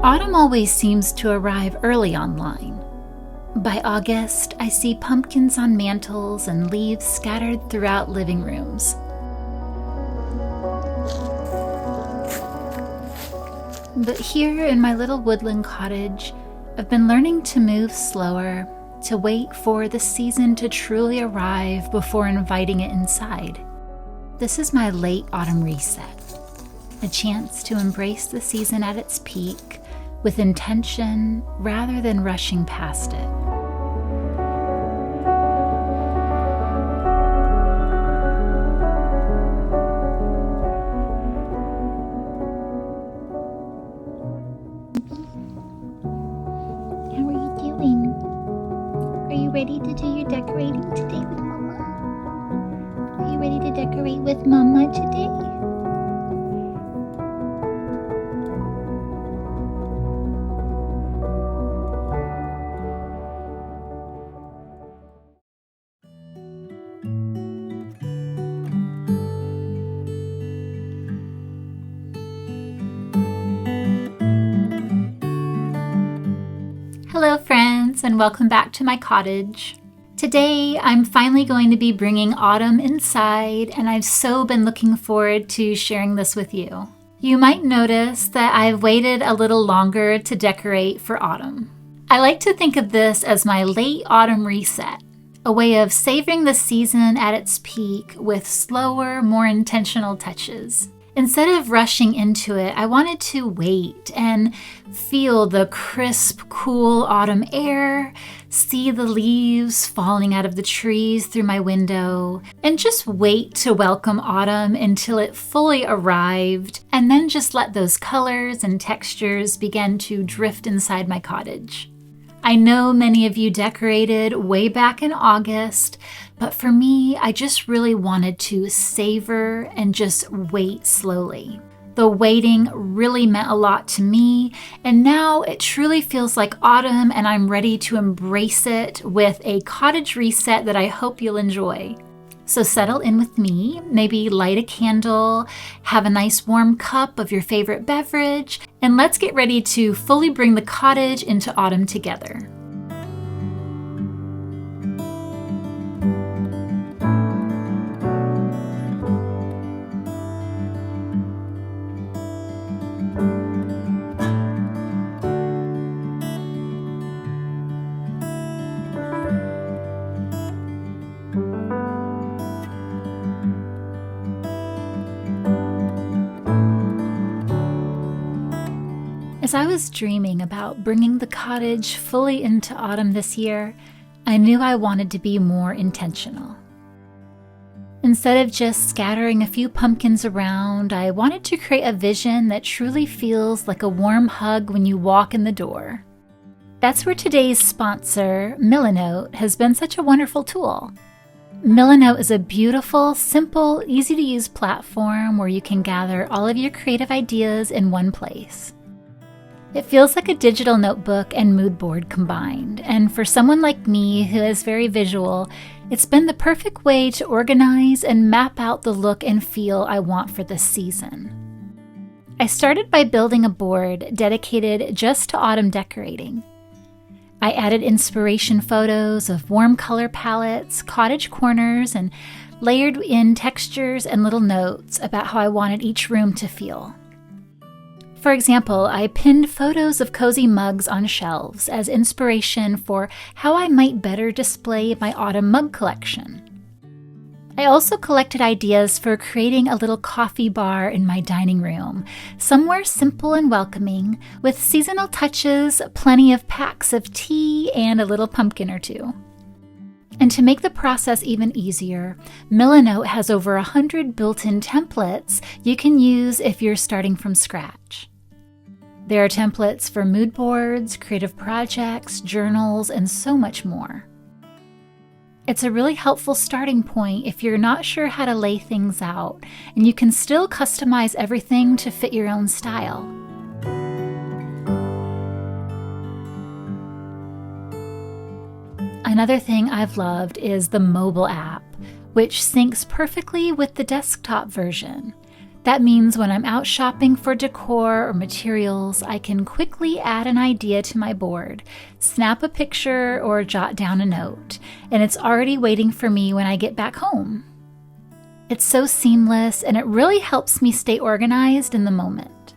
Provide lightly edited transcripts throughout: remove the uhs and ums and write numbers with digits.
Autumn always seems to arrive early online. By August, I see pumpkins on mantles and leaves scattered throughout living rooms. But here in my little woodland cottage, I've been learning to move slower, to wait for the season to truly arrive before inviting it inside. This is my late autumn reset, a chance to embrace the season at its peak with intention rather than rushing past it. How are you doing? Are you ready to do your decorating today with Mama? Are you ready to decorate with Mama today? Hello friends, and welcome back to my cottage. Today I'm finally going to be bringing autumn inside, and I've so been looking forward to sharing this with you. You might notice that I've waited a little longer to decorate for autumn. I like to think of this as my late autumn reset, a way of savoring the season at its peak with slower, more intentional touches. Instead of rushing into it, I wanted to wait and feel the crisp, cool autumn air, see the leaves falling out of the trees through my window, and just wait to welcome autumn until it fully arrived, and then just let those colors and textures begin to drift inside my cottage. I know many of you decorated way back in August, but for me, I just really wanted to savor and just wait slowly. The waiting really meant a lot to me, and now it truly feels like autumn, and I'm ready to embrace it with a cottage reset that I hope you'll enjoy. So settle in with me, maybe light a candle, have a nice warm cup of your favorite beverage, and let's get ready to fully bring the cottage into autumn together. As I was dreaming about bringing the cottage fully into autumn this year, I knew I wanted to be more intentional. Instead of just scattering a few pumpkins around, I wanted to create a vision that truly feels like a warm hug when you walk in the door. That's where today's sponsor, Milanote, has been such a wonderful tool. Milanote is a beautiful, simple, easy-to-use platform where you can gather all of your creative ideas in one place. It feels like a digital notebook and mood board combined, and for someone like me who is very visual, it's been the perfect way to organize and map out the look and feel I want for this season. I started by building a board dedicated just to autumn decorating. I added inspiration photos of warm color palettes, cottage corners, and layered in textures and little notes about how I wanted each room to feel. For example, I pinned photos of cozy mugs on shelves as inspiration for how I might better display my autumn mug collection. I also collected ideas for creating a little coffee bar in my dining room, somewhere simple and welcoming, with seasonal touches, plenty of packs of tea, and a little pumpkin or two. And to make the process even easier, Milanote has over 100 built-in templates you can use if you're starting from scratch. There are templates for mood boards, creative projects, journals, and so much more. It's a really helpful starting point if you're not sure how to lay things out, and you can still customize everything to fit your own style. Another thing I've loved is the mobile app, which syncs perfectly with the desktop version. That means when I'm out shopping for decor or materials, I can quickly add an idea to my board, snap a picture or jot down a note, and it's already waiting for me when I get back home. It's so seamless, and it really helps me stay organized in the moment.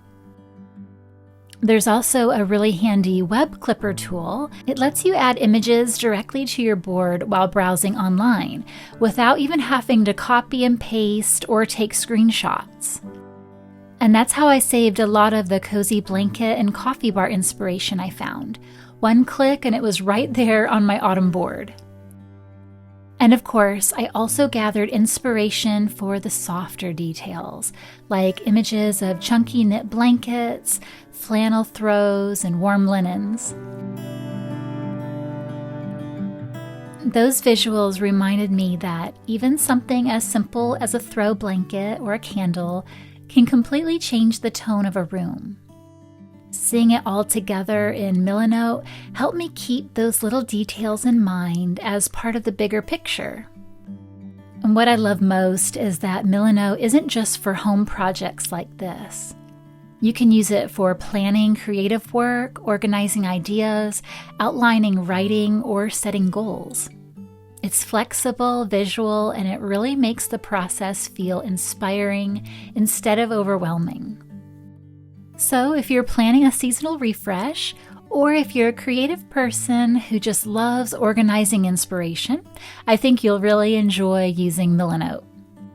There's also a really handy web clipper tool. It lets you add images directly to your board while browsing online, without even having to copy and paste or take screenshots. And that's how I saved a lot of the cozy blanket and coffee bar inspiration I found. One click and it was right there on my autumn board. And of course, I also gathered inspiration for the softer details, like images of chunky knit blankets, flannel throws, and warm linens. Those visuals reminded me that even something as simple as a throw blanket or a candle can completely change the tone of a room. Seeing it all together in Milanote helped me keep those little details in mind as part of the bigger picture. And what I love most is that Milanote isn't just for home projects like this. You can use it for planning creative work, organizing ideas, outlining writing, or setting goals. It's flexible, visual, and it really makes the process feel inspiring instead of overwhelming. So if you're planning a seasonal refresh, or if you're a creative person who just loves organizing inspiration, I think you'll really enjoy using Milanote.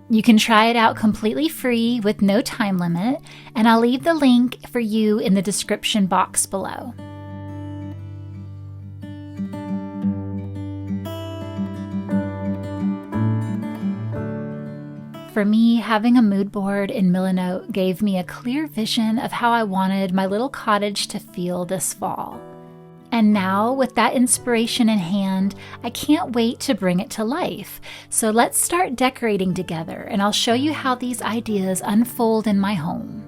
You can try it out completely free with no time limit, and I'll leave the link for you in the description box below. For me, having a mood board in Milanote gave me a clear vision of how I wanted my little cottage to feel this fall. And now, with that inspiration in hand, I can't wait to bring it to life. So let's start decorating together, and I'll show you how these ideas unfold in my home.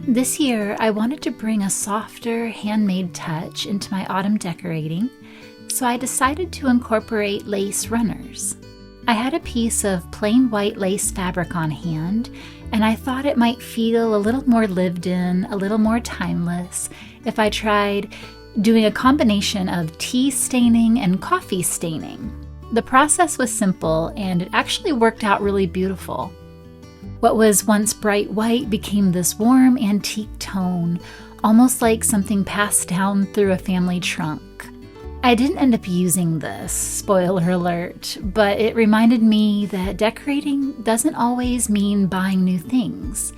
This year, I wanted to bring a softer, handmade touch into my autumn decorating, so I decided to incorporate lace runners. I had a piece of plain white lace fabric on hand, and I thought it might feel a little more lived in, a little more timeless, if I tried doing a combination of tea staining and coffee staining. The process was simple, and it actually worked out really beautiful. What was once bright white became this warm antique tone, almost like something passed down through a family trunk. I didn't end up using this, spoiler alert, but it reminded me that decorating doesn't always mean buying new things.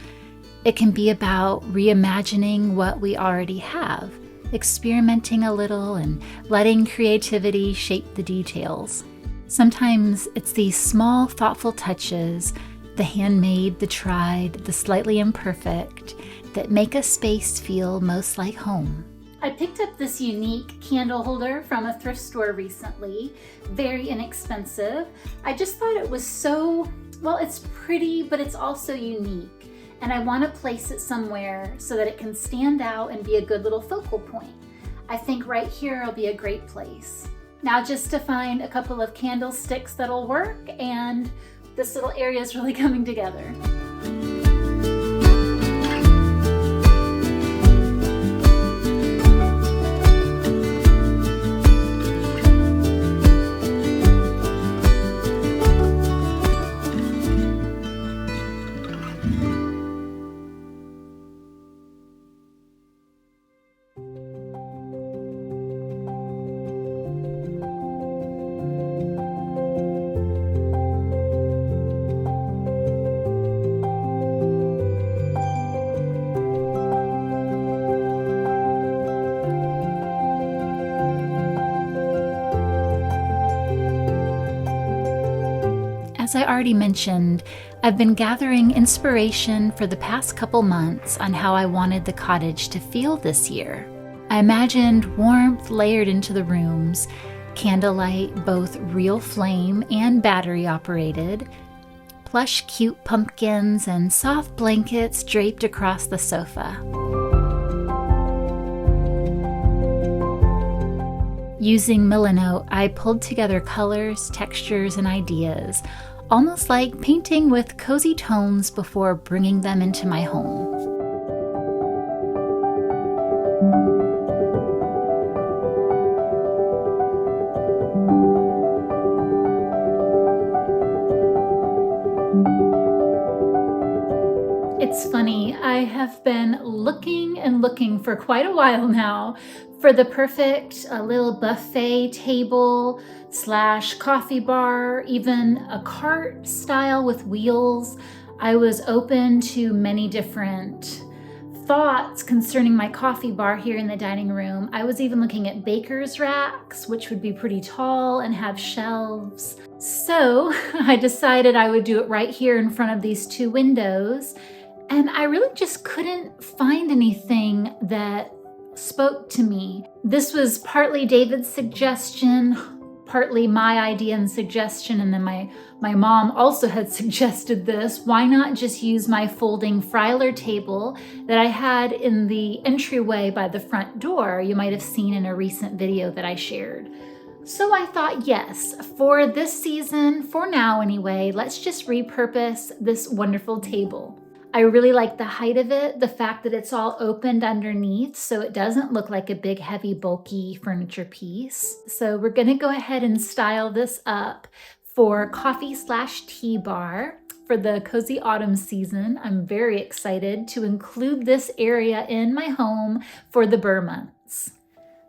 It can be about reimagining what we already have, experimenting a little, and letting creativity shape the details. Sometimes it's these small, thoughtful touches, the handmade, the tried, the slightly imperfect, that make a space feel most like home. I picked up this unique candle holder from a thrift store recently, very inexpensive. I just thought it was it's pretty, but it's also unique, and I want to place it somewhere so that it can stand out and be a good little focal point. I think right here will be a great place. Now just to find a couple of candlesticks that'll work, and this little area is really coming together. As I already mentioned, I've been gathering inspiration for the past couple months on how I wanted the cottage to feel this year. I imagined warmth layered into the rooms, candlelight, both real flame and battery operated, plush cute pumpkins, and soft blankets draped across the sofa. Using Milanote, I pulled together colors, textures, and ideas, almost like painting with cozy tones before bringing them into my home. It's funny, I have been looking and looking for quite a while now for the perfect little buffet table / coffee bar, even a cart style with wheels. I was open to many different thoughts concerning my coffee bar here in the dining room. I was even looking at baker's racks, which would be pretty tall and have shelves. So I decided I would do it right here in front of these two windows. And I really just couldn't find anything that spoke to me. This was partly David's suggestion, partly my idea and suggestion, and then my mom also had suggested this. Why not just use my folding Freiler table that I had in the entryway by the front door? You might have seen in a recent video that I shared. So I thought, yes, for this season, for now anyway, let's just repurpose this wonderful table. I really like the height of it, the fact that it's all opened underneath so it doesn't look like a big, heavy, bulky furniture piece. So we're gonna go ahead and style this up for coffee / tea bar for the cozy autumn season. I'm very excited to include this area in my home for the Burr months.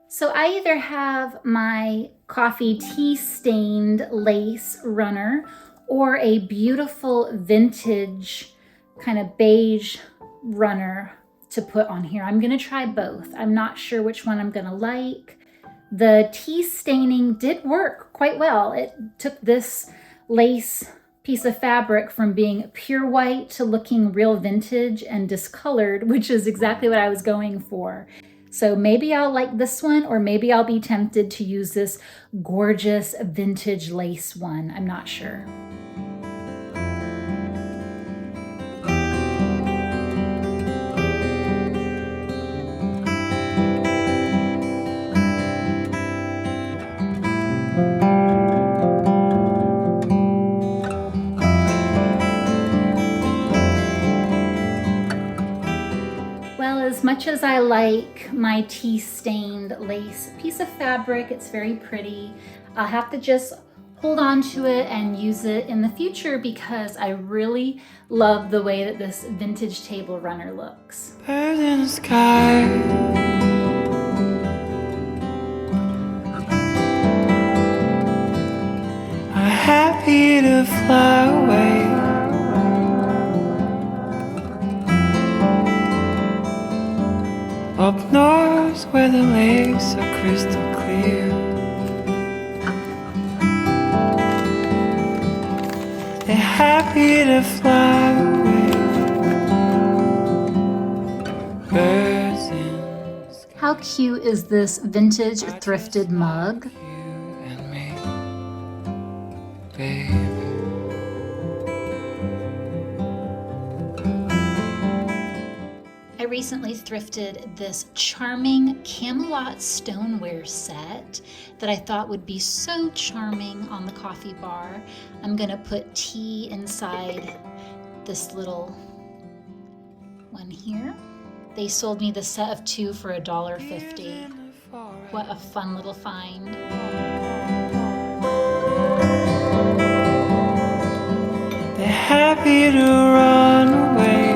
So I either have my coffee tea stained lace runner or a beautiful vintage kind of beige runner to put on here. I'm gonna try both. I'm not sure which one I'm gonna like. The tea staining did work quite well. It took this lace piece of fabric from being pure white to looking real vintage and discolored, which is exactly what I was going for. So maybe I'll like this one, or maybe I'll be tempted to use this gorgeous vintage lace one. I'm not sure. As much as I like my tea-stained lace piece of fabric, it's very pretty, I'll have to just hold on to it and use it in the future because I really love the way that this vintage table runner looks. Birds in the sky, are happy to fly away. Up north where the lakes are crystal clear, they're happy to fly away. Birds in the sky. How cute is this vintage thrifted mug? You and me, babe. I recently thrifted this charming Camelot stoneware set that I thought would be so charming on the coffee bar. I'm gonna put tea inside this little one here. They sold me the set of 2 for $1.50. What a fun little find. They're happy to run away.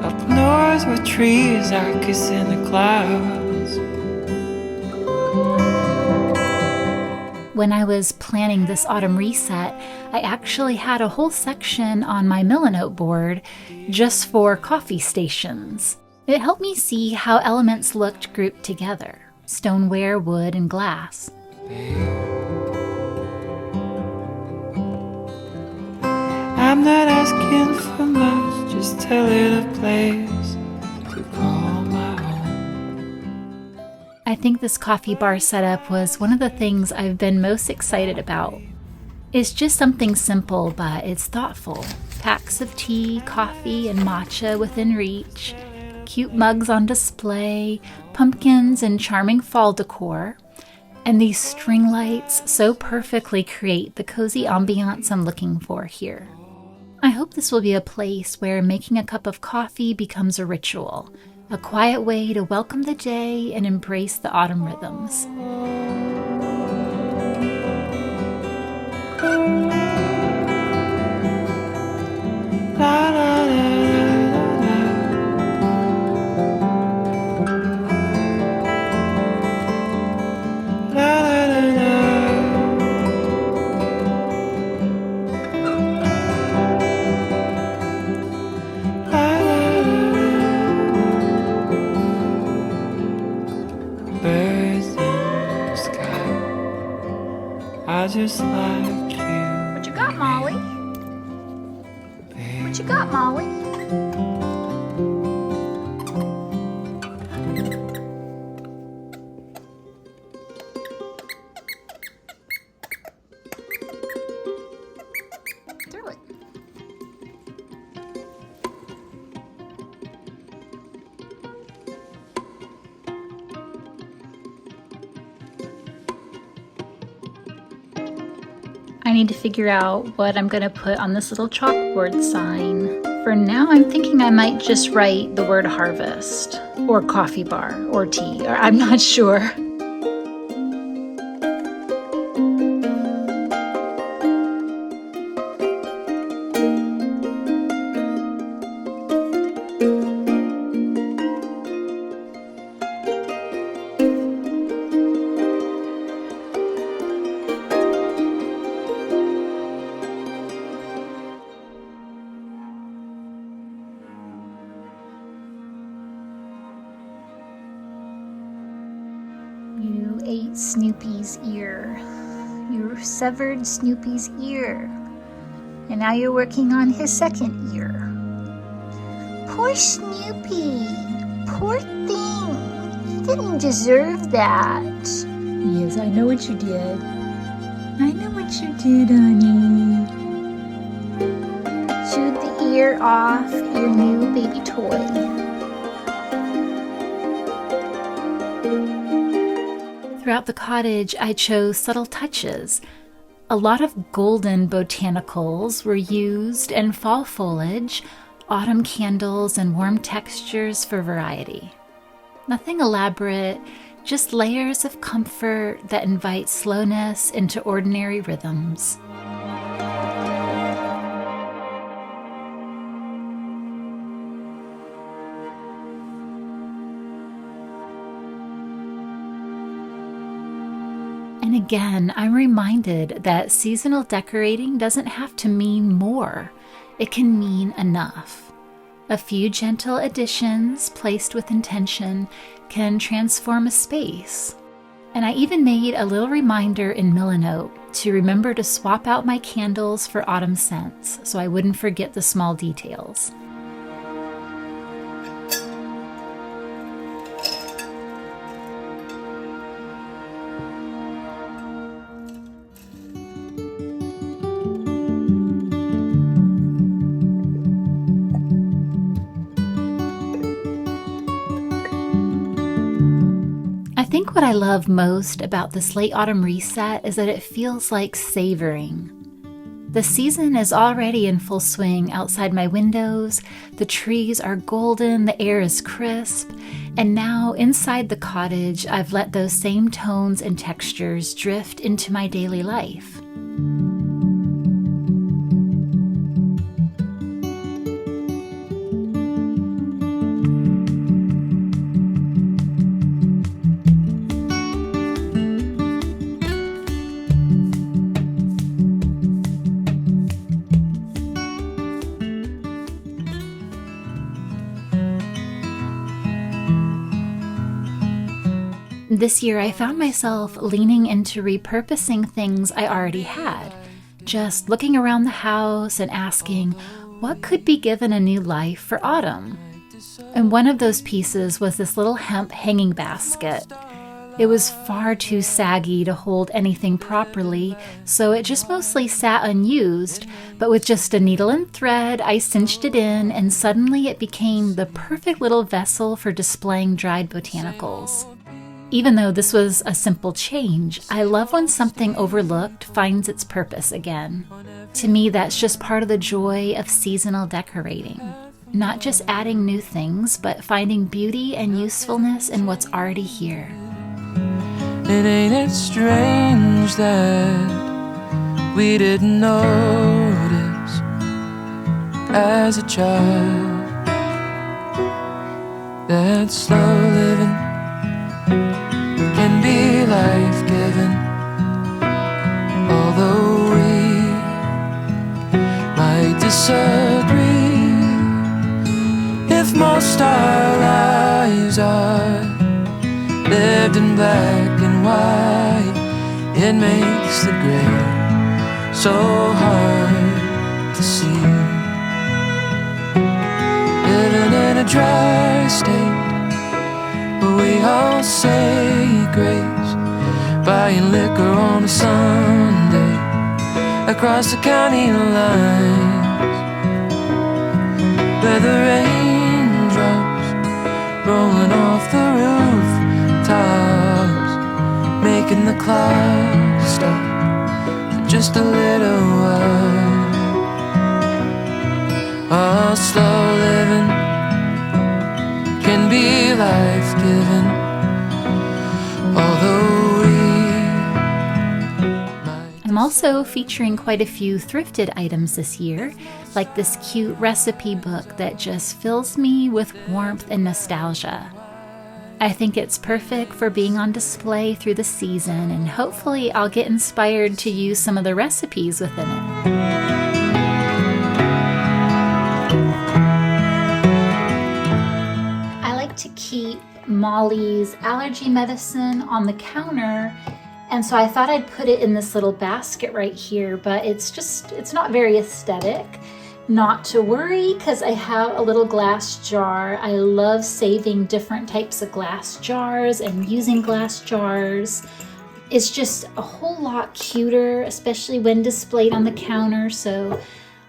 Up north where trees are kissing the clouds. When I was planning this autumn reset, I actually had a whole section on my Millenote board just for coffee stations. It helped me see how elements looked grouped together: stoneware, wood, and glass. I'm not asking for much, just tell it a place to call my own. I think this coffee bar setup was one of the things I've been most excited about. It's just something simple, but it's thoughtful. Packs of tea, coffee, and matcha within reach, cute mugs on display, pumpkins and charming fall decor, and these string lights so perfectly create the cozy ambiance I'm looking for here. I hope this will be a place where making a cup of coffee becomes a ritual, a quiet way to welcome the day and embrace the autumn rhythms. La, la, la, la, la, la, la. Birds in the sky, I just like you. What you got, Molly? What you got, Molly? Throw it. I need to figure out what I'm going to put on this little chalkboard sign. For now, I'm thinking I might just write the word harvest, or coffee bar, or tea, or I'm not sure. You ate Snoopy's ear. You severed Snoopy's ear. And now you're working on his second ear. Poor Snoopy. Poor thing. He didn't deserve that. Yes, I know what you did. I know what you did, honey. Chewed the ear off your new baby toy. Throughout the cottage, I chose subtle touches. A lot of golden botanicals were used, and fall foliage, autumn candles, and warm textures for variety. Nothing elaborate, just layers of comfort that invite slowness into ordinary rhythms. And again, I'm reminded that seasonal decorating doesn't have to mean more. It can mean enough. A few gentle additions placed with intention can transform a space. And I even made a little reminder in Millenote to remember to swap out my candles for autumn scents so I wouldn't forget the small details. think what I love most about this late autumn reset is that it feels like savoring. The season is already in full swing outside my windows, the trees are golden, the air is crisp, and now inside the cottage I've let those same tones and textures drift into my daily life. This year, I found myself leaning into repurposing things I already had, just looking around the house and asking, what could be given a new life for autumn? And one of those pieces was this little hemp hanging basket. It was far too saggy to hold anything properly, so it just mostly sat unused, but with just a needle and thread, I cinched it in, and suddenly it became the perfect little vessel for displaying dried botanicals. Even though this was a simple change, I love when something overlooked finds its purpose again. To me, that's just part of the joy of seasonal decorating. Not just adding new things, but finding beauty and usefulness in what's already here. And ain't it strange that we didn't notice as a child that slow living can be life-giving, although we might disagree. If most our lives are lived in black and white, it makes the gray so hard to see. Living in a dry state, we all say grace, buying liquor on a Sunday across the county lines, where the raindrops rolling off the rooftops, making the clouds stop for just a little while. Oh, slow living can be life-giving, although I'm also featuring quite a few thrifted items this year, like this cute recipe book that just fills me with warmth and nostalgia. I think it's perfect for being on display through the season, and hopefully I'll get inspired to use some of the recipes within it. To keep Molly's allergy medicine on the counter, and so I thought I'd put it in this little basket right here, but it's not very aesthetic. Not to worry, because I have a little glass jar. I love saving different types of glass jars and using glass jars. It's just a whole lot cuter, especially when displayed on the counter. So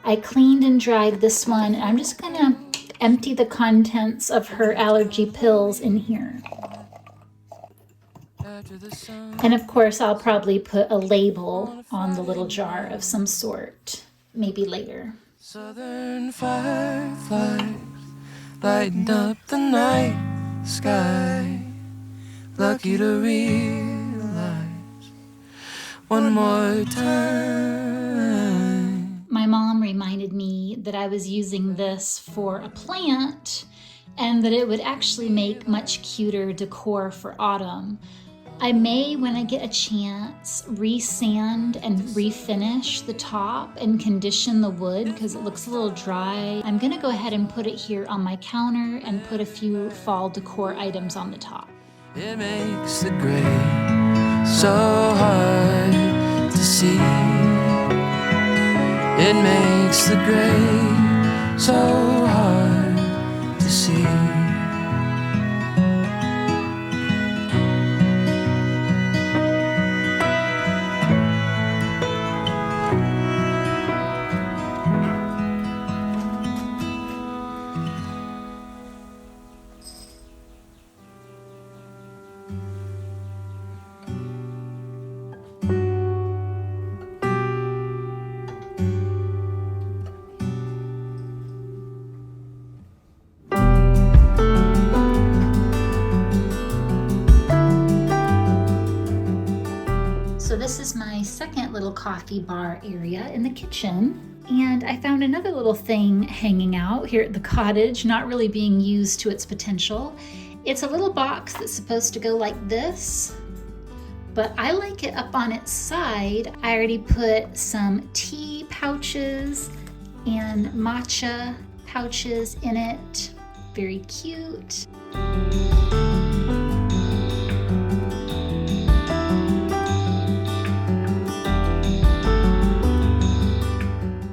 I cleaned and dried this one, and I'm just gonna empty the contents of her allergy pills in here. And of course, I'll probably put a label on the little jar of some sort, maybe later. Southern fireflies lighting up the night sky, lucky to realize one more time. My mom reminded me that I was using this for a plant and that it would actually make much cuter decor for autumn. I may, when I get a chance, resand and refinish the top and condition the wood because it looks a little dry. I'm gonna go ahead and put it here on my counter and put a few fall decor items on the top. It makes the gray so hard to see. It makes the gray so hard to see. this is my second little coffee bar area in the kitchen. And I found another little thing hanging out here at the cottage, not really being used to its potential. It's a little box that's supposed to go like this, but I like it up on its side. I already put some tea pouches and matcha pouches in it. Very cute.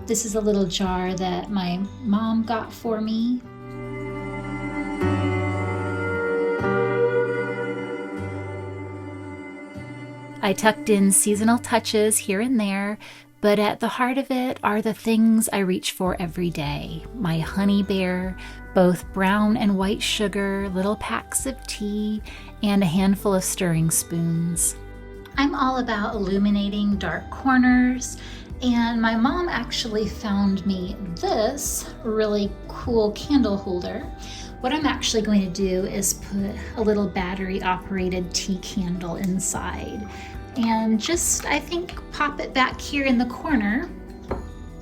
This is a little jar that my mom got for me. I tucked in seasonal touches here and there, but at the heart of it are the things I reach for every day. My honey bear, both brown and white sugar, little packs of tea, and a handful of stirring spoons. I'm all about illuminating dark corners, and my mom actually found me this really cool candle holder. What I'm actually going to do is put a little battery-operated tea candle inside and just, I think, pop it back here in the corner.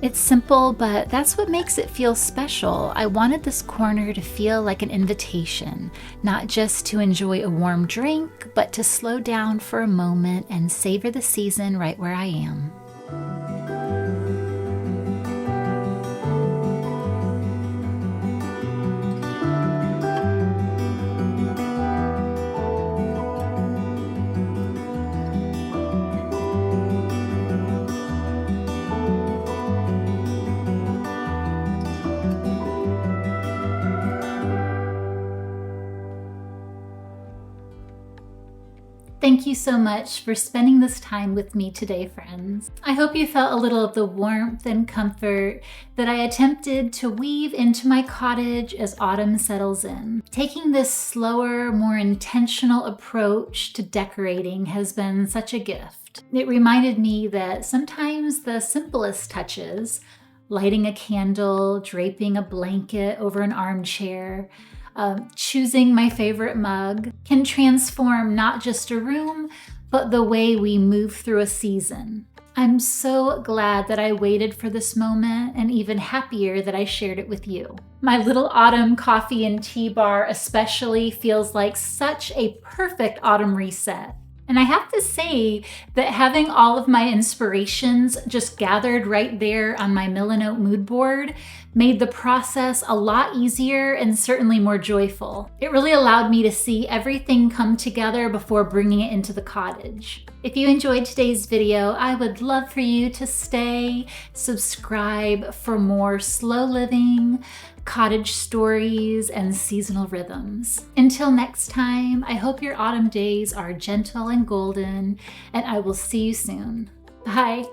It's simple, but that's what makes it feel special. I wanted this corner to feel like an invitation, not just to enjoy a warm drink, but to slow down for a moment and savor the season right where I am. Thank you so much for spending this time with me today, friends. I hope you felt a little of the warmth and comfort that I attempted to weave into my cottage as autumn settles in. Taking this slower, more intentional approach to decorating has been such a gift. It reminded me that sometimes the simplest touches, lighting a candle, draping a blanket over an armchair, choosing my favorite mug, can transform not just a room, but the way we move through a season. I'm so glad that I waited for this moment, and even happier that I shared it with you. My little autumn coffee and tea bar especially feels like such a perfect autumn reset. And I have to say that having all of my inspirations just gathered right there on my Milanote mood board made the process a lot easier and certainly more joyful. It really allowed me to see everything come together before bringing it into the cottage. If you enjoyed today's video, I would love for you to stay, subscribe for more slow living, cottage stories, and seasonal rhythms. Until next time, I hope your autumn days are gentle and golden, and I will see you soon. Bye.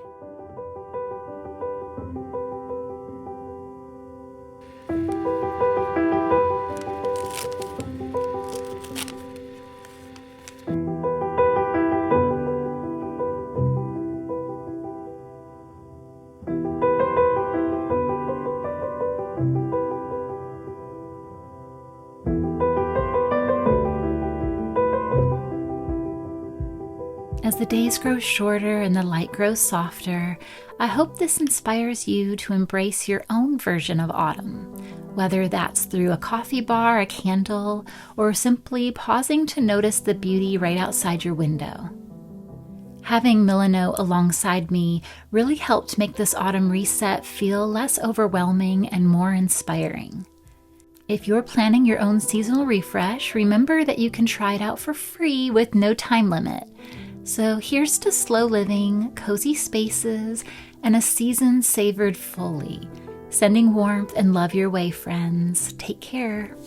As the days grow shorter and the light grows softer, I hope this inspires you to embrace your own version of autumn, whether that's through a coffee bar, a candle, or simply pausing to notice the beauty right outside your window. Having Milanote alongside me really helped make this autumn reset feel less overwhelming and more inspiring. If you're planning your own seasonal refresh, remember that you can try it out for free with no time limit. So here's to slow living, cozy spaces, and a season savored fully. Sending warmth and love your way, friends. Take care.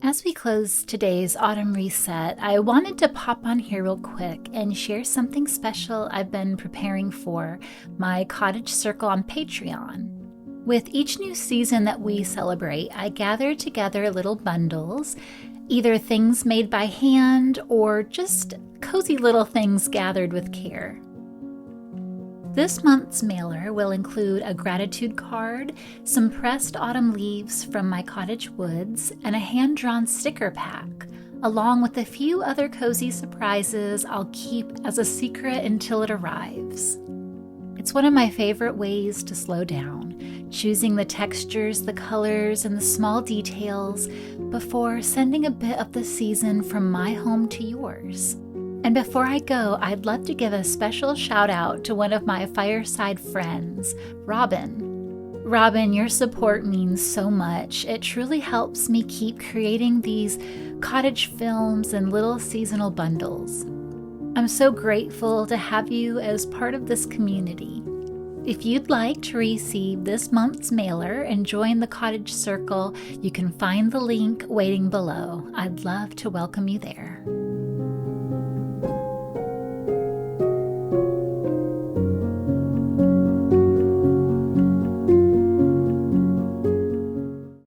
As we close today's autumn reset, I wanted to pop on here real quick and share something special I've been preparing for my Cottage Circle on Patreon. With each new season that we celebrate, I gather together little bundles, either things made by hand or just cozy little things gathered with care. This month's mailer will include a gratitude card, some pressed autumn leaves from my cottage woods, and a hand-drawn sticker pack, along with a few other cozy surprises I'll keep as a secret until it arrives. It's one of my favorite ways to slow down, choosing the textures, the colors, and the small details before sending a bit of the season from my home to yours. And before I go, I'd love to give a special shout out to one of my fireside friends, Robin. Robin, your support means so much. It truly helps me keep creating these cottage films and little seasonal bundles. I'm so grateful to have you as part of this community. If you'd like to receive this month's mailer and join the Cottage Circle, you can find the link waiting below. I'd love to welcome you there.